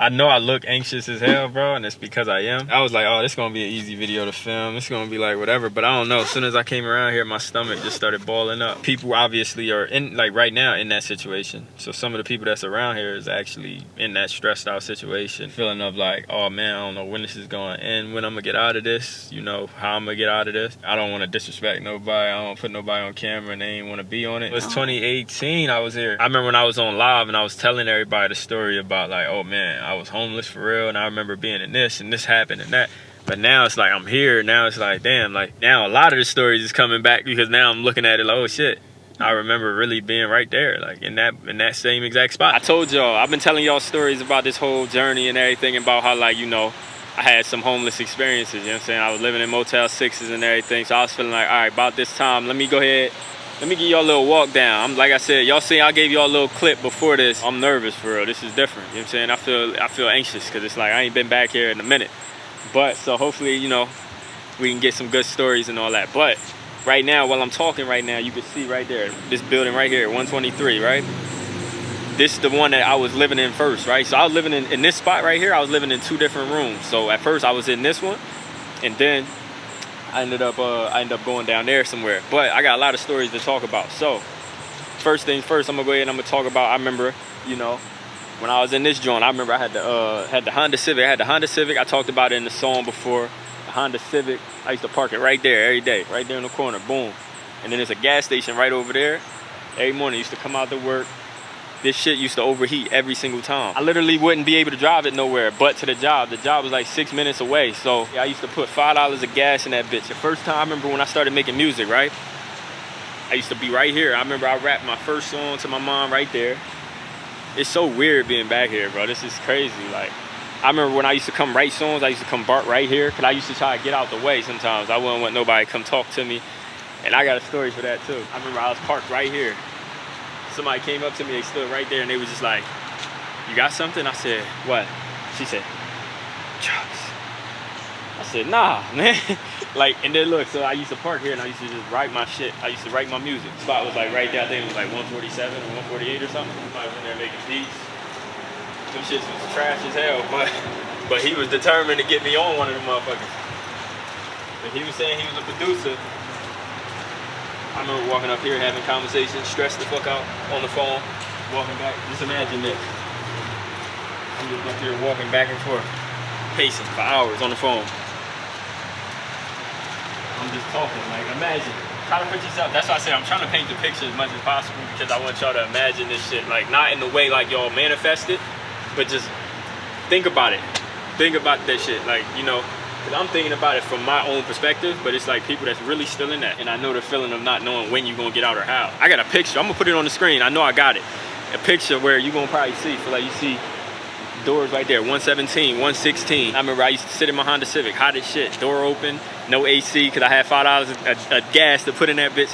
I know I look anxious as hell, bro, and it's because I am. I was like, oh, this is gonna be an easy video to film. It's gonna be like whatever, but I don't know. As soon as I came around here, my stomach just started balling up. People obviously are in, like right now, in that situation. So some of the people that's around here is actually in that stressed out situation. Feeling of like, oh man, I don't know when this is gonna end, when I'm gonna get out of this, you know, how I'm gonna get out of this. I don't wanna disrespect nobody. I don't put nobody on camera and they ain't wanna be on it. It was 2018 I was here. I remember when I was on live and I was telling everybody the story about like, oh man, I was homeless for real, and I remember being in this and this happened and that. But now it's like I'm here. Now it's like, damn, like now a lot of the stories is coming back because now I'm looking at it like, oh shit, I remember really being right there, like in that same exact spot. I told y'all, I've been telling y'all stories about this whole journey and everything, about how, like, you know, I had some homeless experiences, you know what I'm saying? I was living in Motel 6s and everything, so I was feeling like, all right, about this time, let me go ahead, let me give y'all a little walk down. Like I said, y'all see I gave y'all a little clip before this. I'm nervous for real. This is different. You know what I'm saying? I feel anxious because it's like I ain't been back here in a minute. But so hopefully, you know, we can get some good stories and all that. But right now, while I'm talking right now, you can see right there, this building right here, 123, right? This is the one that I was living in first, right? So I was living in this spot right here. I was living in 2 different rooms. So at first I was in this one, and then I ended up going down there somewhere. But I got a lot of stories to talk about. So first things first, I'm gonna go ahead and I'm gonna talk about, I remember, you know, when I was in this joint, I remember I had the Honda Civic. I had the Honda Civic. I talked about it in the song before. The Honda Civic, I used to park it right there every day, right there in the corner, boom. And then there's a gas station right over there. Every morning I used to come out to work. This shit used to overheat every single time. I literally wouldn't be able to drive it nowhere but to the job. The job was like 6 minutes away. So yeah, I used to put $5 of gas in that bitch. The first time, I remember when I started making music, right? I used to be right here. I remember I rapped my first song to my mom right there. It's so weird being back here, bro. This is crazy. Like, I remember when I used to come write songs, I used to come bark right here, because I used to try to get out the way sometimes. I wouldn't want nobody to come talk to me. And I got a story for that too. I remember I was parked right here. Somebody came up to me, they stood right there, and they was just like, you got something? I said, what? She said, drugs. I said, nah, man. Like, and then look, so I used to park here and I used to just write my shit. I used to write my music. The spot was like right there, I think it was like 147 or 148 or something. Somebody was in there making beats. Them shits was trash as hell, but he was determined to get me on one of them motherfuckers. And he was saying he was a producer. I remember walking up here having conversations, stressed the fuck out on the phone, walking back. Just imagine this. I'm just up here walking back and forth, pacing for hours on the phone. I'm just talking, like, imagine. Try to put yourself, that's why I say I'm trying to paint the picture as much as possible, because I want y'all to imagine this shit, like, not in the way like y'all manifest it, but just think about it. Think about that shit, like, you know, because I'm thinking about it from my own perspective, but it's like people that's really still in that. And I know the feeling of not knowing when you're going to get out or how. I got a picture. I'm going to put it on the screen. I know I got it. A picture where you're going to probably see. So like you see doors right there, 117, 116. I remember I used to sit in my Honda Civic, hot as shit, door open, no AC, because I had $5 of gas to put in that bitch.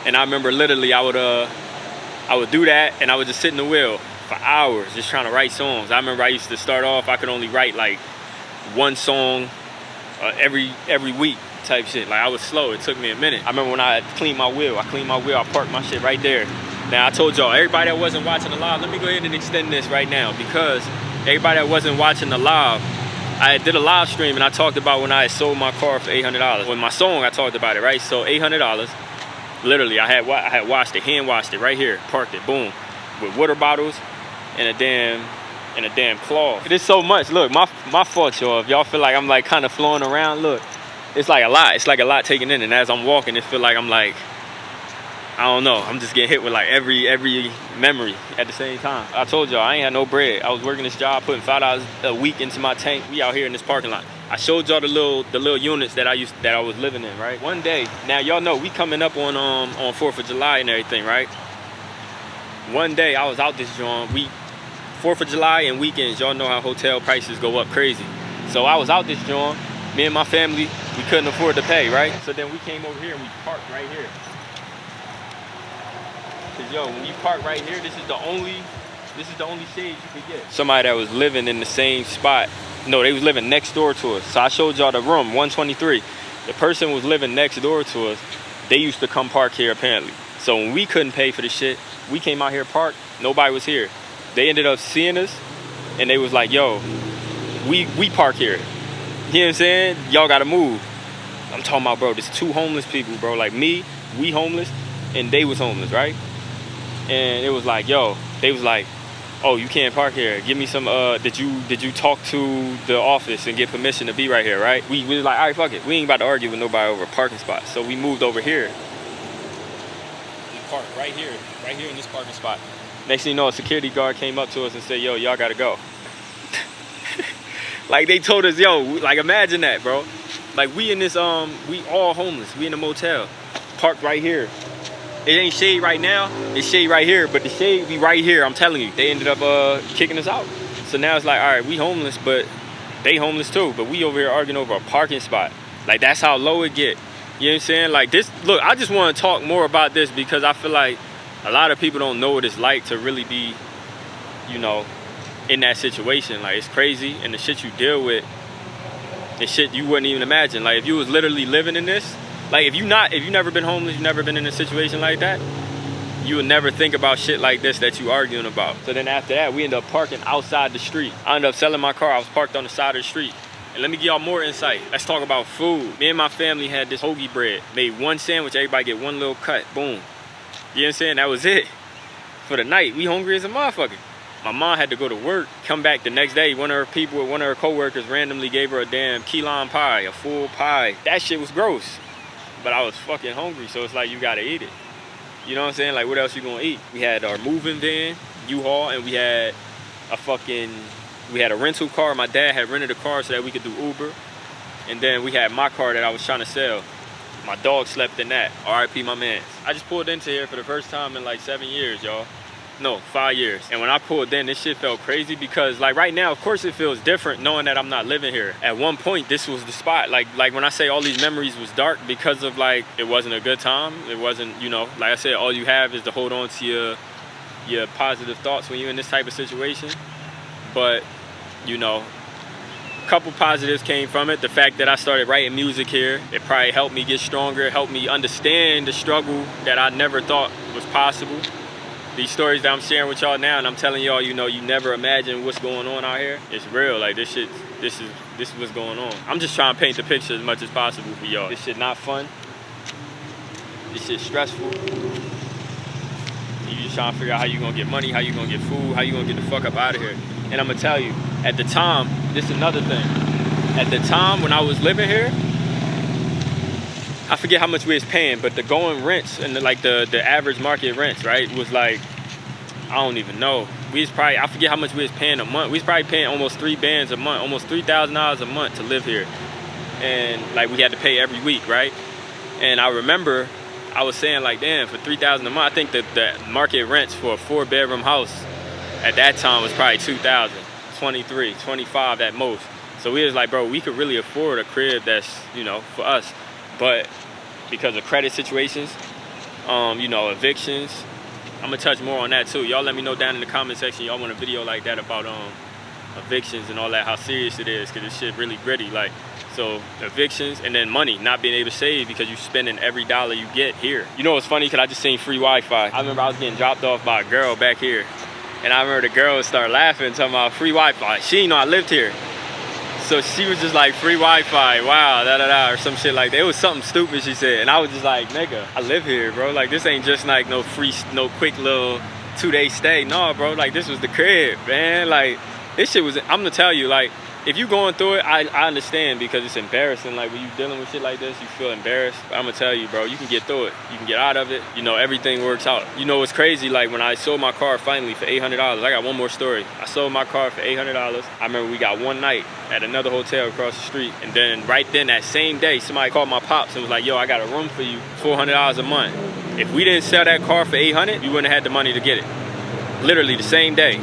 And I remember literally I would do that, and I would just sit in the wheel for hours just trying to write songs. I remember I used to start off, I could only write like one song every week type shit. Like, I was slow. It took me a minute. I remember when I cleaned my wheel. I parked my shit right there. Now, I told y'all, everybody that wasn't watching the live, let me go ahead and extend this right now, because everybody that wasn't watching the live, I did a live stream and I talked about when I had sold my car for $800. With my song, I talked about it, right? So $800. Literally, I had washed it, hand washed it right here, parked it, boom, with water bottles and a damn cloth. It is so much. Look, my fault, y'all. If y'all feel like I'm like kind of flowing around, look, it's like a lot. It's like a lot taken in, and as I'm walking, it feel like I'm like, I don't know, I'm just getting hit with like every memory at the same time. I told y'all I ain't had no bread. I was working this job, putting $5 a week into my tank. We out here in this parking lot. I showed y'all the little units that I was living in, right? One day, now y'all know we coming up on 4th of July and everything, right? One day I was out this joint. 4th of July and weekends, y'all know how hotel prices go up crazy. So I was out this joint. Me and my family, we couldn't afford to pay, right? So then we came over here and we parked right here. Cause yo, when you park right here, this is the only shade you could get. Somebody that was living in the same spot, no, they was living next door to us. So I showed y'all the room, 123. The person was living next door to us. They used to come park here apparently. So when we couldn't pay for the shit, we came out here parked, nobody was here. They ended up seeing us and they was like, yo, we park here. You know what I'm saying? Y'all gotta move. I'm talking about, bro, there's 2 homeless people, bro. Like me, we homeless, and they was homeless, right? And it was like, yo, they was like, oh, you can't park here. Give me some, did you talk to the office and get permission to be right here, right? We was like, all right, fuck it. We ain't about to argue with nobody over a parking spot. So we moved over here. We parked right here in this parking spot. Next thing you know, a security guard came up to us and said, yo, y'all gotta go. Like they told us, yo, like imagine that, bro. Like we in this, we all homeless. We in a motel, parked right here. It ain't shade right now. It's shade right here, but the shade be right here. I'm telling you, they ended up kicking us out. So now it's like, all right, we homeless, but they homeless too. But we over here arguing over a parking spot. Like that's how low it get. You know what I'm saying? Like this. Look, I just want to talk more about this because I feel like a lot of people don't know what it's like to really be, you know, in that situation. Like it's crazy, and the shit you deal with, and shit you wouldn't even imagine. Like if you was literally living in this, like if you never been homeless, you've never been in a situation like that, you would never think about shit like this that you arguing about. So then after that, we ended up parking outside the street. I ended up selling my car. I was parked on the side of the street. And let me give y'all more insight. Let's talk about food. Me and my family had this hoagie bread. Made 1 sandwich, everybody get 1 little cut. Boom. You know what I'm saying? That was it. For the night, we hungry as a motherfucker. My mom had to go to work, come back the next day. One of her coworkers randomly gave her a damn key lime pie, a full pie. That shit was gross. But I was fucking hungry, so it's like you gotta eat it. You know what I'm saying? Like what else you gonna eat? We had our moving van, U-Haul, and we had a rental car. My dad had rented a car so that we could do Uber. And then we had my car that I was trying to sell. My dog slept in that. R.I.P. my man. I just pulled into here for the first time in like 7 years, y'all. No, 5 years. And when I pulled in, this shit felt crazy because like right now, of course it feels different knowing that I'm not living here. At one point, this was the spot. Like when I say all these memories was dark because of like, it wasn't a good time. It wasn't, you know, like I said, all you have is to hold on to your positive thoughts when you're in this type of situation. But, you know, a couple positives came from it. The fact that I started writing music here, it probably helped me get stronger, helped me understand the struggle that I never thought was possible. These stories that I'm sharing with y'all now, and I'm telling y'all, you know, you never imagine what's going on out here. It's real. Like this is what's going on. I'm just trying to paint the picture as much as possible for y'all. This shit not fun. This shit stressful. You just trying to figure out how you gonna get money, how you gonna get food, how you gonna get the fuck up out of here. And I'm gonna tell you, at the time, this is another thing. At the time when I was living here, I forget how much we was paying, but the going rents and the average market rents, right, was like, I don't even know. I forget how much we was paying a month. We was probably paying almost 3 bands a month, almost $3,000 a month to live here. And like we had to pay every week, right? And I remember I was saying like, damn, for $3,000 a month, I think that the market rents for a 4-bedroom house at that time was probably $2,000, $23, $25 at most. So we was like, bro, we could really afford a crib that's, you know, for us. But because of credit situations, you know, evictions, I'm gonna touch more on that too. Y'all let me know down in the comment section y'all want a video like that about evictions and all that, how serious it is, because this shit really gritty. Like, so evictions and then money, not being able to save because you're spending every dollar you get here. You know what's funny? Because I just seen free Wi-Fi. I remember I was getting dropped off by a girl back here, and I remember the girl would start laughing, talking about free Wi-Fi. She didn't know I lived here. So she was just like, free Wi-Fi, wow, da-da-da, or some shit like that. It was something stupid she said. And I was just like, nigga, I live here, bro. Like, this ain't just like no quick little 2-day stay. No, bro, like, this was the crib, man. Like, this shit was, I'm gonna tell you, like, if you going through it, I understand because it's embarrassing. Like when you dealing with shit like this, you feel embarrassed. But I'm gonna tell you, bro, you can get through it. You can get out of it. You know, everything works out. You know, it's crazy. Like when I sold my car finally for $800, I got one more story. I sold my car for $800. I remember we got one night at another hotel across the street. And then right then, that same day, somebody called my pops and was like, yo, I got a room for you, $400 a month. If we didn't sell that car for $800, you wouldn't have had the money to get it. Literally the same day.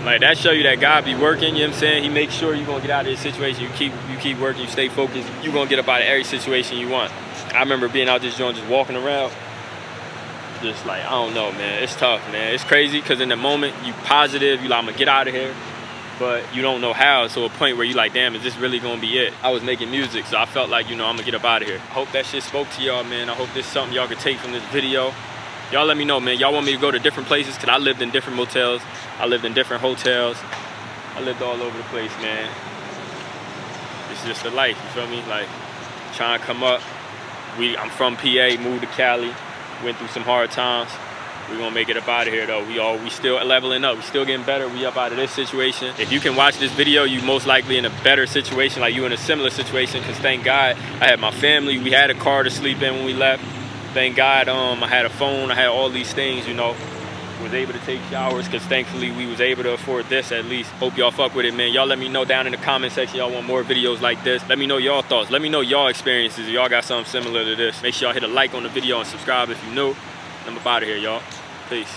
Like that show you that God be working, you know what I'm saying? He makes sure you're gonna get out of this situation. You keep working, you stay focused, you're gonna get up out of every situation you want. I remember being out this joint, just walking around, just like, I don't know, man. It's tough, man. It's crazy because in the moment, you positive, you like, I'm gonna get out of here, but you don't know how. So a point where you like, damn, is this really gonna be it? I was making music, so I felt like, you know, I'm gonna get up out of here. I hope that shit spoke to y'all, man. I hope this is something y'all could take from this video. Y'all let me know, man. Y'all want me to go to different places? Because I lived in different motels. I lived in different hotels. I lived all over the place, man. It's just the life, you feel me? Like, trying to come up. I'm from PA, moved to Cali, went through some hard times. We're gonna make it up out of here though. We still leveling up, we still getting better. We up out of this situation. If you can watch this video, you most likely in a better situation, like you in a similar situation, because thank God I had my family. We had a car to sleep in when we left. Thank God I had a phone, I had all these things, you know. Was able to take showers because thankfully we was able to afford this at least. Hope y'all fuck with it, man. Y'all let me know down in the comment section y'all want more videos like this. Let me know y'all thoughts. Let me know y'all experiences. If y'all got something similar to this, make sure y'all hit a like on the video and subscribe if you're new. I'm up out of here, y'all. Peace.